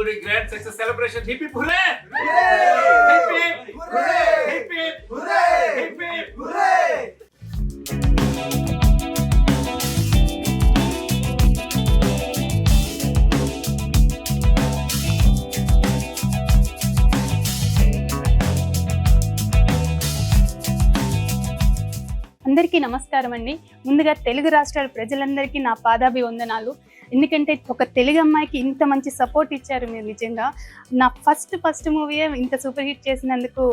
Every grand success celebration. Hip hip hooray! Hip hip hooray! Hip hip hooray! Hip hip hooray! అందరికీ నమస్కారం అండి. ముందుగా తెలుగు రాష్ట్రాల ప్రజలందరికీ నా పాదాభివందనాలు. ఎందుకంటే ఒక తెలుగు అమ్మాయికి ఇంత మంచి సపోర్ట్ ఇచ్చారు మీరు. నిజంగా నా ఫస్ట్ మూవీయే ఇంత సూపర్ హిట్ చేసినందుకు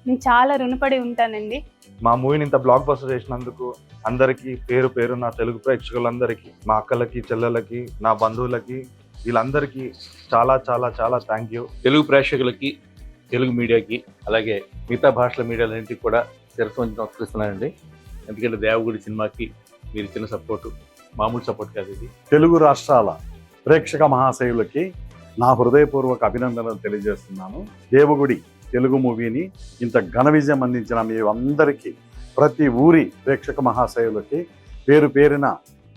నేను చాలా రుణపడి ఉంటానండి. మా మూవీని ఇంత బ్లాక్ బస్టర్ చేసినందుకు అందరికీ పేరు పేరు నా తెలుగు ప్రేక్షకులందరికీ, మా అక్కలకి, చెల్లెలకి, నా బంధువులకి, వీళ్ళందరికీ చాలా చాలా చాలా థ్యాంక్ యూ. తెలుగు ప్రేక్షకులకి, తెలుగు మీడియాకి, అలాగే మిగతా భాషల మీడియాలన్నింటికి కూడా శిరస్సు నమస్కరిస్తున్నానండి. ఎందుకంటే దేవగుడి సినిమాకి మీరు ఇచ్చిన సపోర్టు మామూలు సపోర్ట్ కాదు. ఇది తెలుగు రాష్ట్రాల ప్రేక్షక మహాశయులకి నా హృదయపూర్వక అభినందనలు తెలియజేస్తున్నాను. దేవగుడి తెలుగు మూవీని ఇంత ఘన విజయం అందించిన మీ అందరికీ, ప్రతి ఊరి ప్రేక్షక మహాశయులకి పేరు పేరున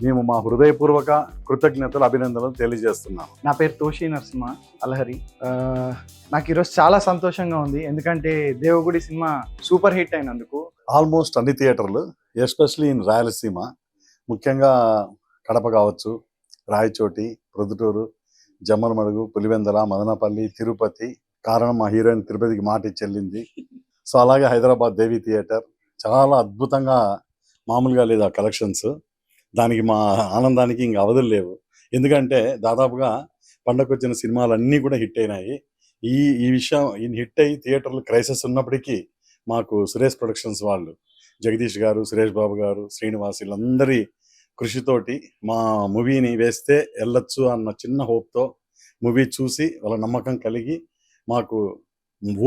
మేము మా హృదయపూర్వక కృతజ్ఞతలు, అభినందనలు తెలియజేస్తున్నాను. నా పేరు తోషి నరసింహ అలహరి. నాకు ఈరోజు చాలా సంతోషంగా ఉంది, ఎందుకంటే దేవగుడి సినిమా సూపర్ హిట్ అయినందుకు. ఆల్మోస్ట్ అన్ని థియేటర్లు, ఎస్పెషలీ ఇన్ రాయలసీమ, ముఖ్యంగా కడప కావచ్చు, రాయచోటి, ప్రొద్దుటూరు, జమ్మలమడుగు, పులివెందల, మదనపల్లి, తిరుపతి, కారణం మా హీరోయిన్ తిరుపతికి మాట ఇచ్చి వెళ్ళింది. సో అలాగే హైదరాబాద్ దేవి థియేటర్ చాలా అద్భుతంగా, మామూలుగా లేదు ఆ కలెక్షన్స్. దానికి మా ఆనందానికి ఇంక అవధులు లేవు. ఎందుకంటే దాదాపుగా పండగకు వచ్చిన సినిమాలు అన్నీ కూడా హిట్ అయినాయి. ఈ విషయం హిట్ అయ్యి థియేటర్లు క్రైసిస్ ఉన్నప్పటికీ మాకు సురేష్ ప్రొడక్షన్స్ వాళ్ళు, జగదీష్ గారు, సురేష్ బాబు గారు, శ్రీనివాస్, వీళ్ళందరి కృషితోటి మా మూవీని వేస్తే వెళ్ళొచ్చు అన్న చిన్న హోప్తో మూవీ చూసి వాళ్ళ నమ్మకం కలిగి మాకు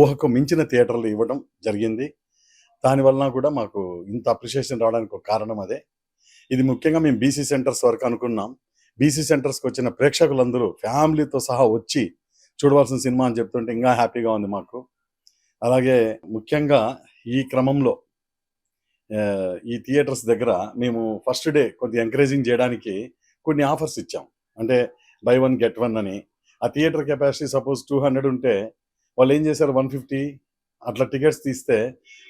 ఊహకు మించిన థియేటర్లు ఇవ్వడం జరిగింది. దానివలన కూడా మాకు ఇంత అప్రిషియేషన్ రావడానికి ఒక కారణం అదే. ఇది ముఖ్యంగా మేము బీసీ సెంటర్స్ వరకు అనుకున్నాం. బీసీ సెంటర్స్కి వచ్చిన ప్రేక్షకులందరూ ఫ్యామిలీతో సహా వచ్చి చూడవలసిన సినిమా అని చెప్తుంటే ఇంకా హ్యాపీగా ఉంది మాకు. అలాగే ముఖ్యంగా ఈ క్రమంలో ఈ థియేటర్స్ దగ్గర మేము ఫస్ట్ డే కొద్దిగా ఎంకరేజింగ్ చేయడానికి కొన్ని ఆఫర్స్ ఇచ్చాం. అంటే బై 1 get 1 అని. ఆ థియేటర్ కెపాసిటీ సపోజ్ 200 ఉంటే వాళ్ళు ఏం చేశారు, 150 అట్లా టికెట్స్ తీస్తే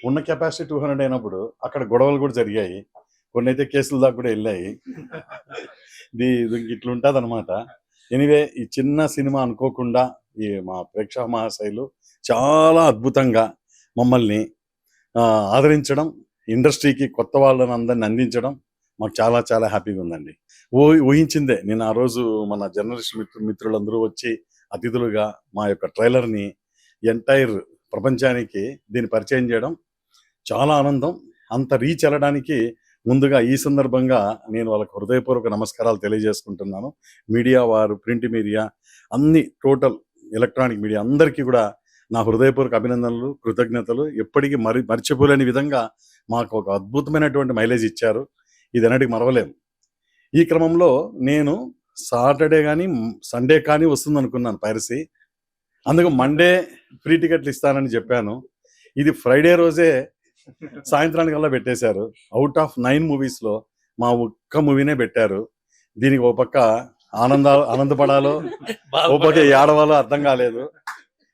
ఉన్న కెపాసిటీ 200 అయినప్పుడు అక్కడ గొడవలు కూడా జరిగాయి. కొన్ని అయితే కేసుల దాకా కూడా వెళ్ళాయి. ఇట్లా ఉంటుంది అనమాట. ఎనీవే, ఈ చిన్న సినిమా అనుకోకుండా ఈ మా ప్రేక్షక మహాశైలు చాలా అద్భుతంగా మమ్మల్ని ఆదరించడం, ఇండస్ట్రీకి కొత్త వాళ్ళని అందరిని అందించడం మాకు చాలా చాలా హ్యాపీగా ఉందండి. ఊహించిందే. నేను ఆ రోజు మన జర్నలిస్ట్ మిత్రులందరూ వచ్చి అతిథులుగా మా యొక్క ట్రైలర్ని ఎంటైర్ ప్రపంచానికి దీన్ని పరిచయం చేయడం చాలా ఆనందం. అంత రీచ్ వెళ్ళడానికి ముందుగా ఈ సందర్భంగా నేను వాళ్ళకి హృదయపూర్వక నమస్కారాలు తెలియజేసుకుంటున్నాను. మీడియా వారు, ప్రింట్ మీడియా, అన్ని టోటల్ ఎలక్ట్రానిక్ మీడియా అందరికీ కూడా నా హృదయపూర్వక అభినందనలు, కృతజ్ఞతలు. ఎప్పటికీ మర్చిపోలేని విధంగా మాకు ఒక అద్భుతమైనటువంటి మైలేజ్ ఇచ్చారు. ఇది అన్నిటికీ మరవలేము. ఈ క్రమంలో నేను సాటర్డే కానీ సండే కానీ వస్తుంది అనుకున్నాను పైరసీ. అందుకు మండే ఫ్రీ టికెట్లు ఇస్తానని చెప్పాను. ఇది ఫ్రైడే రోజే సాయంత్రానికల్లా పెట్టేశారు. అవుట్ ఆఫ్ 9 మూవీస్లో మా ఒక్క మూవీనే పెట్టారు. దీనికి ఓ పక్క ఆనందపడాలో, ఓ పక్క ఏడవాలో అర్థం కాలేదు.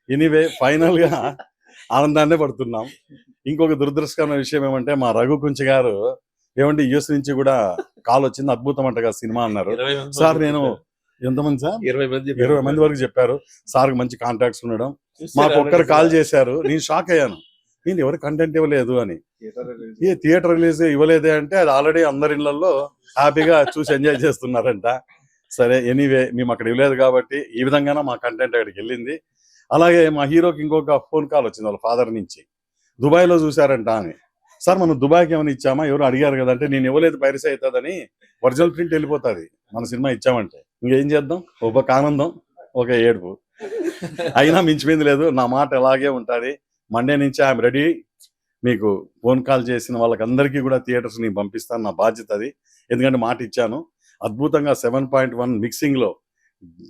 ఎనీవే, ఫైనల్గా ఆనందాన్నే పడుతున్నాం. ఇంకొక దురదృష్టకరమైన విషయం ఏమంటే, మా రఘు కుంచి గారు ఏమంటే యూఎస్ నుంచి కూడా కాల్ వచ్చింది, అద్భుతం అంటగా సినిమా అన్నారు. సార్ నేను ఎంతమంది సార్ 20 మంది వరకు చెప్పారు. సార్కి మంచి కాంటాక్ట్స్ ఉండడం. మాకు ఒక్కరు కాల్ చేశారు. నేను షాక్ అయ్యాను, నేను ఎవరు కంటెంట్ ఇవ్వలేదు అని. ఏ థియేటర్ రిలీజ్ ఇవ్వలేదే అంటే అది ఆల్రెడీ అందరి ఇళ్లలో హ్యాపీగా చూసి ఎంజాయ్ చేస్తున్నారంట. సరే, ఎనీవే మేము అక్కడ ఇవ్వలేదు కాబట్టి ఈ విధంగానే మా కంటెంట్ అక్కడికి వెళ్ళింది. అలాగే మా హీరోకి ఇంకొక ఫోన్ కాల్ వచ్చింది వాళ్ళ ఫాదర్ నుంచి, దుబాయ్లో చూశారంట అని. సార్ మనం దుబాయ్కి ఏమైనా ఇచ్చామా, ఎవరు అడిగారు కదా అంటే, నేను ఇవ్వలేదు, పైరసీ అవుతుందని, ఒరిజినల్ ప్రింట్ వెళ్ళిపోతుంది మన సినిమా ఇచ్చామంటే. ఇంకేం చేద్దాం, ఒక ఆనందం, ఒక ఏడుపు. అయినా మించిపోయింది లేదు. నా మాట ఎలాగే ఉంటుంది. మండే నుంచి ఐఎమ్ రెడీ. మీకు ఫోన్ కాల్ చేసిన వాళ్ళకందరికీ కూడా థియేటర్స్ నేను పంపిస్తాను, నా బాధ్యత అది. ఎందుకంటే మాట ఇచ్చాను. అద్భుతంగా 7.1 మిక్సింగ్లో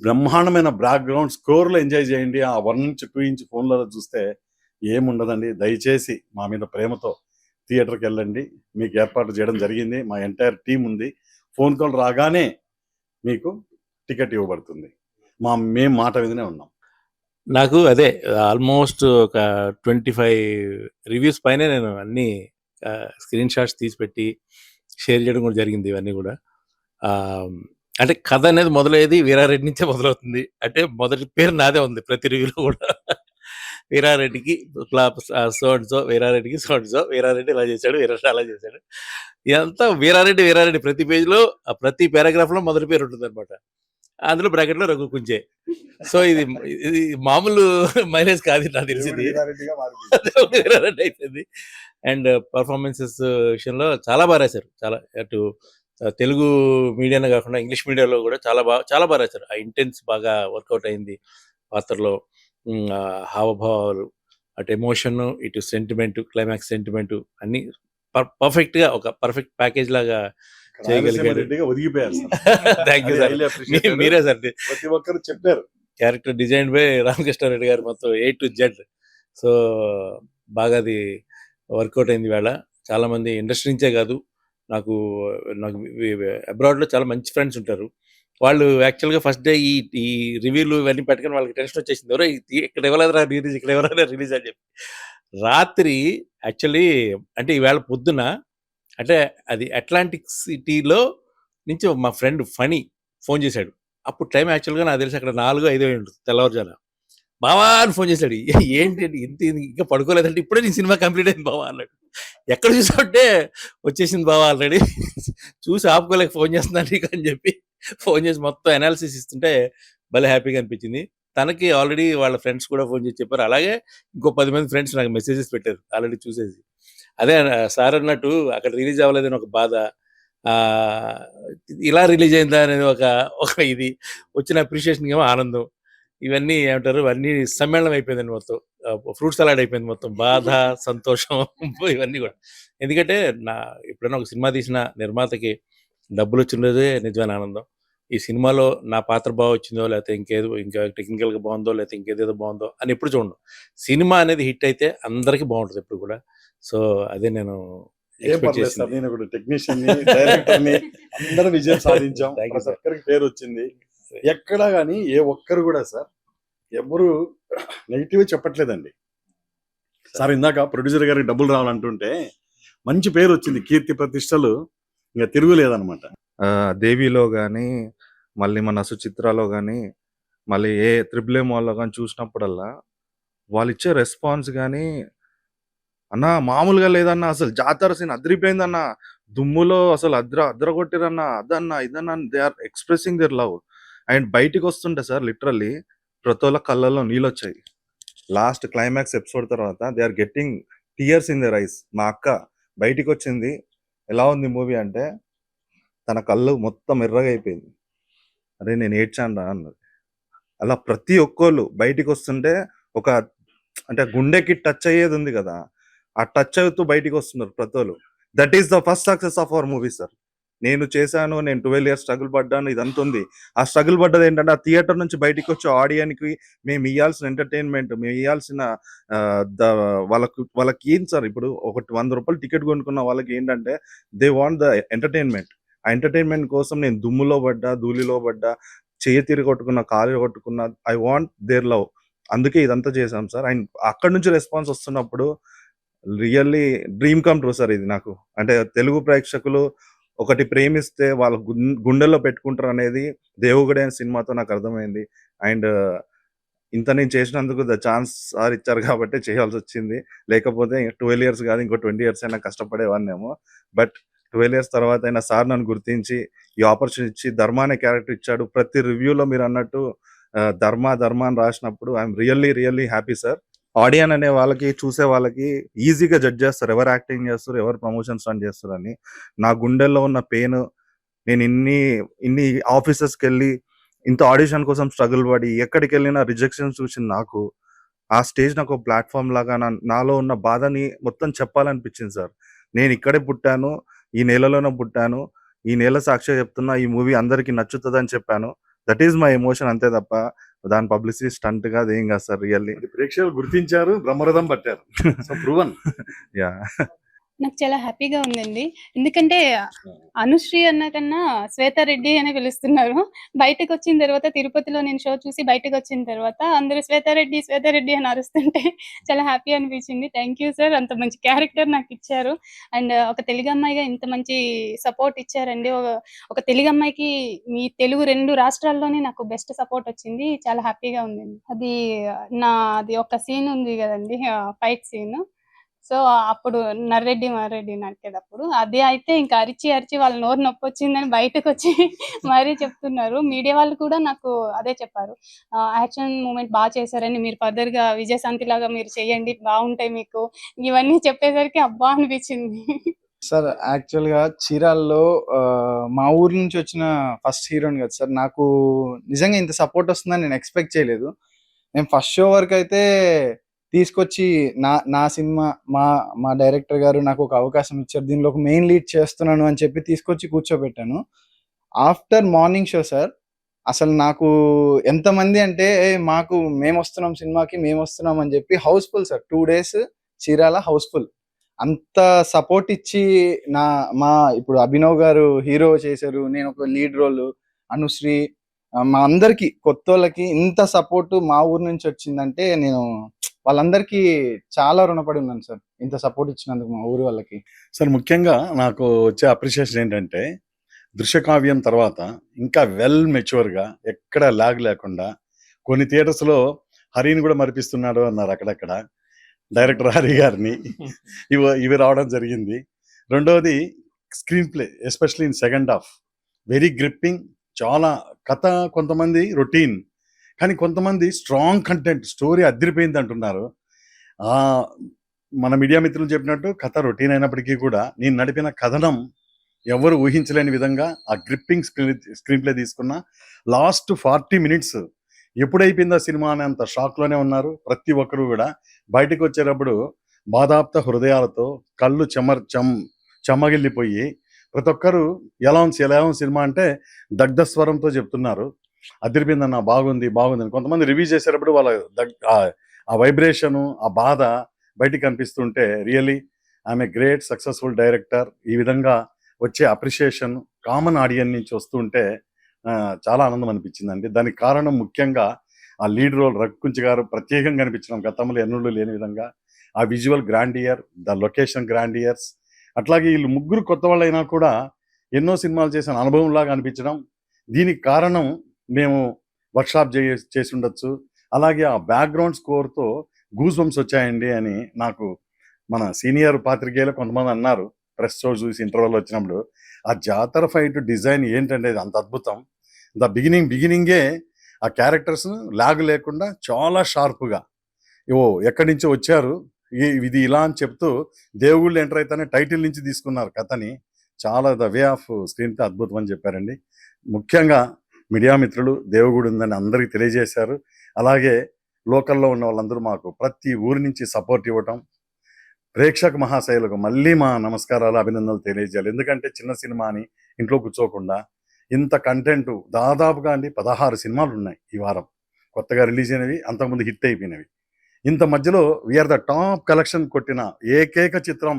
బ్రహ్మాండమైన బ్యాక్గ్రౌండ్ స్కోర్లో ఎంజాయ్ చేయండి. ఆ 1 నుంచి 2 ఇంచ్ ఫోన్లలో చూస్తే ఏముండదండి. దయచేసి మా మీద ప్రేమతో థియేటర్కి వెళ్ళండి. మీకు ఏర్పాటు చేయడం జరిగింది. మా ఎంటైర్ టీం ఉంది. ఫోన్ కాల్ రాగానే మీకు టికెట్ ఇవ్వబడుతుంది. మేము మాట మీదనే ఉన్నాం. నాకు అదే ఆల్మోస్ట్ ఒక 25 రివ్యూస్ పైనే నేను అన్ని స్క్రీన్ షాట్స్ తీసి పెట్టి షేర్ చేయడం కూడా జరిగింది ఇవన్నీ కూడా. అంటే కథ అనేది మొదలయ్యేది వీరారెడ్డి నుంచే మొదలవుతుంది. అంటే మొదటి పేరు నాదే ఉంది ప్రతి రివ్యూలో కూడా. వీరారెడ్డికి సో అండ్ సో, వీరారెడ్డికి సో అండ్ సో, వీరారెడ్డి ఇలా చేశాడు, వీరారెడ్డి అలా చేశాడు. ఇదంతా వీరారెడ్డి వీరారెడ్డి ప్రతి పేజ్లో ప్రతి పారాగ్రాఫ్లో మొదటి పేరు ఉంటుంది అనమాట. అందులో బ్రాకెట్లో రఘు కుంచే. సో ఇది ఇది మామూలు మైలేజ్ కాదు నాకు తెలిసింది. వీరారెడ్డి అయిపోయింది. అండ్ పర్ఫార్మెన్సెస్ విషయంలో చాలా బాగా రాశారు. చాలా అటు తెలుగు మీడియానే కాకుండా ఇంగ్లీష్ మీడియాలో కూడా చాలా బాగా రాశారు. ఆ ఇంటెన్స్ బాగా వర్కౌట్ అయింది పాత్రలో. హావభావాలు, అటు ఎమోషన్, ఇటు సెంటిమెంట్, క్లైమాక్స్ సెంటిమెంట్ అన్ని పర్ఫెక్ట్గా ఒక పర్ఫెక్ట్ ప్యాకేజ్ లాగా చేయగలిగాడు. Thank you sir. మీరే సార్ ప్రతి ఒక్కరు చెప్పారు. క్యారెక్టర్ డిజైన్ బై రామకృష్ణారెడ్డి గారు మొత్తం A to Z. సో బాగా అది వర్కౌట్ అయింది వేళ. చాలామంది ఇండస్ట్రీ నుంచే కాదు, నాకు అబ్రాడ్లో చాలా మంచి ఫ్రెండ్స్ ఉంటారు. వాళ్ళు యాక్చువల్గా ఫస్ట్ డే ఈ రివ్యూలు ఇవన్నీ పెట్టుకుని వాళ్ళకి టెన్షన్ వచ్చేసింది. ఎవరో ఇక్కడ ఇవ్వలేదురా రిలీజ్, ఇక్కడ ఎవరైనా రిలీజ్ అని చెప్పి. రాత్రి యాక్చువల్లీ అంటే ఈవేళ పొద్దున అంటే అది అట్లాంటిక్ సిటీలో నుంచి మా ఫ్రెండ్ ఫణి ఫోన్ చేశాడు. అప్పుడు టైం యాక్చువల్గా నాకు తెలిసి అక్కడ 4-5 ఉంటుంది తెల్లవారుజాన. బావా అని ఫోన్ చేశాడు. ఏంటి ఇంత ఇంకా పడుకోలేదంటే ఇప్పుడే నీ సినిమా కంప్లీట్ అయింది బావా అన్నాడు. ఎక్కడ చూసామంటే వచ్చేసింది బావా ఆల్రెడీ, చూసి ఆపుకోలేక ఫోన్ చేస్తున్నాను నీకు అని చెప్పి ఫోన్ చేసి మొత్తం అనాలిసిస్ ఇస్తుంటే భలే హ్యాపీగా అనిపించింది. తనకి ఆల్రెడీ వాళ్ళ ఫ్రెండ్స్ కూడా ఫోన్ చేసి చెప్పారు. అలాగే ఇంకో 10 మంది ఫ్రెండ్స్ నాకు మెసేజెస్ పెట్టారు ఆల్రెడీ చూసేసి. అదే సార్ అన్నట్టు అక్కడ రిలీజ్ అవ్వలేదని ఒక బాధ, ఇలా రిలీజ్ అయిందా అనేది ఒక ఇది, వచ్చిన అప్రిషియేషన్ ఏమో ఆనందం. ఇవన్నీ ఏమంటారు, ఇవన్నీ సమ్మేళనం అయిపోయిందండి మొత్తం. ఫ్రూట్ సలాడ్ అయిపోయింది మొత్తం. బాధ, సంతోషం ఇవన్నీ కూడా. ఎందుకంటే ఎప్పుడైనా ఒక సినిమా తీసిన నిర్మాతకి డబ్బులు వచ్చినదే నిజమైన ఆనందం. ఈ సినిమాలో నా పాత్ర బాగా వచ్చిందో, లేకపోతే ఇంకా టెక్నికల్గా బాగుందో, లేకపోతే ఇంకేదేదో బాగుందో అని ఎప్పుడు చూడండి. సినిమా అనేది హిట్ అయితే అందరికీ బాగుంటుంది ఎప్పుడు కూడా. సో అదే నేను టెక్నీషియన్ డైరెక్టర్ అందరూ విజయం సాధించాం. ఒక్కరికి పేరు వచ్చింది. ఎక్కడా కానీ ఏ ఒక్కరు కూడా సార్ ఎవరు నెగిటివ్ చెప్పట్లేదండి. సార్ ఇందాక ప్రొడ్యూసర్ గారికి డబ్బులు రావాలంటుంటే మంచి పేరు వచ్చింది, కీర్తి ప్రతిష్టలు ఇంకా తిరుగులేదనమాట. దేవిలో కానీ, మళ్ళీ మన సుచిత్రలో కానీ, మళ్ళీ AAA మాల్లో కానీ చూసినప్పుడల్లా వాళ్ళు ఇచ్చే రెస్పాన్స్ కానీ అన్న మామూలుగా లేదన్న. అసలు జాతర సీన్ అదిరిపోయిందన్న, దుమ్ములో అసలు అద్ర కొట్టిరన్న, అదన్న ఇదన్న. They are expressing their love. And బయటికి వస్తుంటే సార్ లిటరల్లీ ప్రతి ఒక్క కళ్ళల్లో నీళ్ళు వచ్చాయి. లాస్ట్ క్లైమాక్స్ ఎపిసోడ్ తర్వాత they are getting tears in their eyes. మా అక్క బయటికి వచ్చింది, ఎలా ఉంది మూవీ అంటే తన కళ్ళు మొత్తం ఎర్రగా అయిపోయింది. అరే నేను ఏడ్చాను రా అన్నది. అలా ప్రతి ఒక్కళ్ళు బయటికి వస్తుంటే అంటే గుండెకి టచ్ అయ్యేది ఉంది కదా, ఆ టచ్ అవుతూ బయటికి వస్తున్నారు ప్రతి ఒళ్ళు. That is the first success of our movie sir. నేను చేశాను, నేను 12 years స్ట్రగుల్ పడ్డాను, ఇదంతా ఉంది. ఆ స్ట్రగుల్ పడ్డది ఏంటంటే ఆ థియేటర్ నుంచి బయటికి వచ్చే ఆడియన్కి మేము ఇవ్వాల్సిన ఎంటర్టైన్మెంట్, మేము ఇవ్వాల్సిన వాళ్ళకి ఏం సార్, ఇప్పుడు ఒకటి 100 రూపాయలు టికెట్ కొనుక్కున్న వాళ్ళకి ఏంటంటే దే వాంట్ ద ఎంటర్టైన్మెంట్. ఆ ఎంటర్టైన్మెంట్ కోసం నేను దుమ్ములో పడ్డా, ధూళిలో పడ్డా, చేయి తిరిగి కొట్టుకున్నా, కాలు కొట్టుకున్నా, ఐ వాంట్ దేర్ లవ్. అందుకే ఇదంతా చేశాం సార్. అండ్ అక్కడ నుంచి రెస్పాన్స్ వస్తున్నప్పుడు really dream come true sir ఇది నాకు. అంటే తెలుగు ప్రేక్షకులు ఒకటి ప్రేమిస్తే వాళ్ళ గుండెల్లో పెట్టుకుంటారు అనేది దేవుగుడే సినిమాతో నాకు అర్థమైంది. అండ్ ఇంత నేను చేసినందుకు ద ఛాన్స్ సార్ ఇచ్చారు కాబట్టి చేయాల్సి వచ్చింది. లేకపోతే 12 years కాదు, ఇంకో 20 years అయినా కష్టపడేవాడినేమో. బట్ 12 years తర్వాత అయినా సార్ నన్ను గుర్తించి ఈ ఆపర్చునిటీ ఇచ్చి ధర్మ అనే క్యారెక్టర్ ఇచ్చాడు. ప్రతి రివ్యూలో మీరు అన్నట్టు ధర్మ అని రాసినప్పుడు ఐఎమ్ రియల్లీ హ్యాపీ సార్. ఆడియన్ అనే వాళ్ళకి, చూసే వాళ్ళకి ఈజీగా జడ్జ్ చేస్తారు ఎవరు యాక్టింగ్ చేస్తారు, ఎవరు ప్రమోషన్స్ రన్ చేస్తారు అని. నా గుండెల్లో ఉన్న పెయిన్, నేను ఇన్ని ఆఫీసెస్కి వెళ్ళి ఇంత ఆడిషన్ కోసం స్ట్రగుల్ పడి ఎక్కడికి వెళ్ళినా రిజెక్షన్స్ చూసింది నాకు. ఆ స్టేజ్ నాకు ఒక ప్లాట్ఫామ్ లాగా నాలో ఉన్న బాధని మొత్తం చెప్పాలనిపించింది సార్. నేను ఇక్కడే పుట్టాను, ఈ నెలలోనే పుట్టాను, ఈ నెల సాక్షిగా చెప్తున్నా ఈ మూవీ అందరికీ నచ్చుతుందని చెప్పాను. దట్ ఈస్ మై ఎమోషన్, అంతే తప్ప దాని పబ్లిసిటీ స్టంట్ గా అదేం కాదు సార్. రియల్లీ ప్రేక్షకులు గుర్తించారు, బ్రహ్మరథం పట్టారు. So proven. యా నాకు చాలా హ్యాపీగా ఉందండి. ఎందుకంటే అనుశ్రీ అన్న కన్నా శ్వేతారెడ్డి అనే పిలుస్తున్నారు. బయటకొచ్చిన తర్వాత తిరుపతిలో నేను షో చూసి బయటకొచ్చిన తర్వాత అందరూ శ్వేతారెడ్డి, శ్వేతారెడ్డి అని అరుస్తుంటే చాలా హ్యాపీ అనిపించింది. Thank you sir. అంత మంచి క్యారెక్టర్ నాకిచ్చారు. అండ్ ఒక తెలుగు అమ్మాయిగా ఇంత మంచి సపోర్ట్ ఇచ్చారండి. ఒక తెలుగు అమ్మాయికి మీ తెలుగు 2 రాష్ట్రాల్లోనే నాకు బెస్ట్ సపోర్ట్ వచ్చింది. చాలా హ్యాపీగా ఉందండి. అది ఒక సీన్ ఉంది గదండీ! Fight scene. సో, అప్పుడు నర్రెడ్డి నరికేటప్పుడు. అది అయితే ఇంకా అరిచి వాళ్ళ నోరు నొప్పొచ్చిందని బయటకొచ్చి మరీ చెప్తున్నారు. మీడియా వాళ్ళు కూడా నాకు అదే చెప్పారు. యాక్షన్ మూవ్‌మెంట్ చేశారని, మీరు ఫర్దర్‌గా విజయశాంతిలాగా మీరు చేయండి, బావుంటాయి మీకు. ఇవన్నీ చెప్పేసరికి అబ్బా! అనిపించింది. సార్ యాక్చువల్‌గా చీరాల్లో మా ఊరు నుంచి వచ్చిన ఫస్ట్ హీరోని కదా సార్. నాకు నిజంగా ఇంత సపోర్ట్ వస్తుందని నేను ఎక్స్‌పెక్ట్ చేయలేదు. నేను ఫస్ట్ షో వరకైతే తీసుకొచ్చి నా సినిమా మా డైరెక్టర్ గారు నాకు ఒక అవకాశం ఇచ్చారు. దీనిలో ఒక మెయిన్ లీడ్ చేస్తున్నాను అని చెప్పి తీసుకొచ్చి కూర్చోబెట్టాను. ఆఫ్టర్ మార్నింగ్ షో సార్ అసలు నాకు ఎంతమంది అంటే మేమొస్తున్నాం సినిమాకి, మేమొస్తున్నాం అని చెప్పి house full sir. 2 days Chirala house full. అంత సపోర్ట్ ఇచ్చి ఇప్పుడు అభినవ్ గారు హీరో చేశారు. నేను ఒక లీడ్ రోల్. అనుశ్రీ మా అందరికి కొత్తోళ్ళకి ఇంత సపోర్ట్ మా ఊరు నుంచి వచ్చిందంటే నేను వాళ్ళందరికీ చాలా రుణపడి ఉన్నాను సార్. ఇంత సపోర్ట్ ఇచ్చినందుకు మా ఊరి వాళ్ళకి. సార్ ముఖ్యంగా నాకు వచ్చే అప్రిషియేషన్ ఏంటంటే దృశ్యకావ్యం తర్వాత ఇంకా వెల్ మెచ్యూర్గా ఎక్కడ లాగ్ లేకుండా కొన్ని థియేటర్స్లో హరిని కూడా మరిపిస్తున్నాడు అన్నారు అక్కడక్కడ డైరెక్టర్ హరి గారిని. ఇవి రావడం జరిగింది. రెండవది screen play especially in second half very gripping. చాలా కథ కొంతమంది రొటీన్, కానీ కొంతమంది స్ట్రాంగ్ కంటెంట్, స్టోరీ అదిరిపోయింది అంటున్నారు. మన మీడియా మిత్రులు చెప్పినట్టు కథ రొటీన్ అయినప్పటికీ కూడా నేను నడిపిన కథనం ఎవరు ఊహించలేని విధంగా ఆ గ్రిప్పింగ్ స్క్రీన్ ప్లే తీసుకున్న. లాస్ట్ 40 మినిట్స్ ఎప్పుడైపోయిందా సినిమా అని అంత షాక్లోనే ఉన్నారు ప్రతి ఒక్కరు కూడా. బయటకు వచ్చేటప్పుడు బాధాప్త హృదయాలతో కళ్ళు చెమ్మగిల్లిపోయి ప్రతి ఒక్కరు ఎలా ఉంది సినిమా అంటే దగ్ధ స్వరంతో చెప్తున్నారు. అదిరిపోయిందన్న, బాగుంది అని. కొంతమంది రివ్యూ చేసేటప్పుడు వాళ్ళ ఆ వైబ్రేషను, ఆ బాధ బయటికి కనిపిస్తుంటే really I'm a great successful director. ఈ విధంగా వచ్చే అప్రిషియేషన్ కామన్ ఆడియన్స్ నుంచి వస్తుంటే చాలా ఆనందం అనిపించిందండి. దానికి కారణం ముఖ్యంగా ఆ లీడ్ రోల్ రఘుకుంచి గారు ప్రత్యేకంగా కనిపించడం, గతంలో ఎన్నుళ్ళు లేని విధంగా ఆ visual grandeur, the location Grandier's. అట్లాగే వీళ్ళు ముగ్గురు కొత్త వాళ్ళు అయినా కూడా ఎన్నో సినిమాలు చేసిన అనుభవంలాగా అనిపించడం. దీనికి కారణం మేము వర్క్షాప్ చేసి ఉండొచ్చు. అలాగే ఆ బ్యాక్గ్రౌండ్ స్కోర్తో గూస్ బంప్స్ వచ్చాయండి అని నాకు మన సీనియర్ పాత్రికేయులు కొంతమంది అన్నారు ప్రెస్ షో చూసి ఇంటర్వెల్ వచ్చినప్పుడు. ఆ జాతర ఫైట్ డిజైన్ ఏంటంటే అంత అద్భుతం. ద బిగినింగే ఆ క్యారెక్టర్స్ లాగ్ లేకుండా చాలా షార్ప్గా ఎక్కడి నుంచో వచ్చారు, ఇది ఇలా అని చెప్తూ దేవుళ్ళు ఎంటర్ అయితేనే టైటిల్ నుంచి తీసుకున్నారు కథని. చాలా the way off screen play అద్భుతం అని చెప్పారండి. ముఖ్యంగా మీడియా మిత్రులు దేవుగుడి ఉందని అందరికీ తెలియజేశారు. అలాగే లోకల్లో ఉన్న వాళ్ళందరూ మాకు ప్రతి ఊరి నుంచి సపోర్ట్ ఇవ్వటం, ప్రేక్షక మహాశైలకు మళ్ళీ మా నమస్కారాలు, అభినందనలు తెలియజేయాలి. ఎందుకంటే చిన్న సినిమా అని ఇంట్లో కూర్చోకుండా ఇంత కంటెంట్ దాదాపుగా 16 సినిమాలు ఉన్నాయి ఈ వారం కొత్తగా రిలీజ్ అయినవి, అంతకుముందు హిట్ అయిపోయినవి. ఇంత మధ్యలో వీఆర్ ద టాప్ కలెక్షన్ కొట్టిన ఏకైక చిత్రం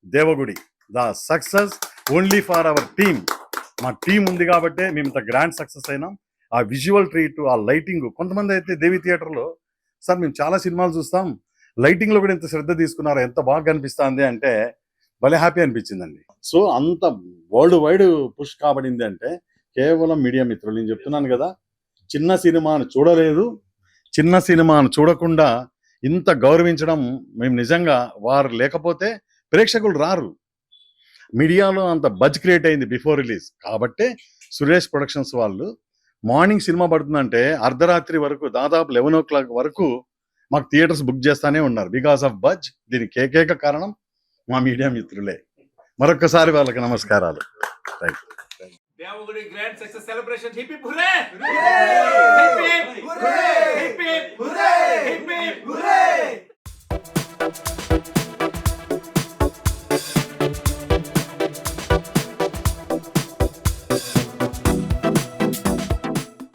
Devagudi. The success only for our team. మా టీం ఉంది కాబట్టే మేము ఇంత గ్రాండ్ సక్సెస్ అయినాం. ఆ విజువల్ ట్రీట్, ఆ లైటింగ్. కొంతమంది అయితే దేవి థియేటర్లో సార్ మేము చాలా సినిమాలు చూస్తాం, లైటింగ్లో కూడా ఇంత శ్రద్ధ తీసుకున్నారు, ఎంత బాగా కనిపిస్తుంది అంటే భలే హ్యాపీ అనిపించిందండి. సో అంత వరల్డ్ వైడ్ పుష్ కాబడింది అంటే కేవలం మీడియా మిత్రులు. నేను చెప్తున్నాను కదా, చిన్న సినిమాను చూడలేదు, చిన్న సినిమాను చూడకుండా ఇంత గౌరవించడం మేము నిజంగా వారు లేకపోతే ప్రేక్షకులు రారు. మీడియాలో అంత బజ్ క్రియేట్ అయింది బిఫోర్ రిలీజ్ కాబట్టే సురేష్ ప్రొడక్షన్స్ వాళ్ళు మార్నింగ్ సినిమా పడుతుందంటే అర్ధరాత్రి వరకు దాదాపు 11 o'clock వరకు మాకు థియేటర్స్ బుక్ చేస్తానే ఉన్నారు బికాస్ ఆఫ్ బజ్. దీనికి ఏకైక కారణం మా మీడియా మిత్రులే. మరొకసారి వాళ్ళకి నమస్కారాలు. Devagudi grand success celebration hip hip hurray.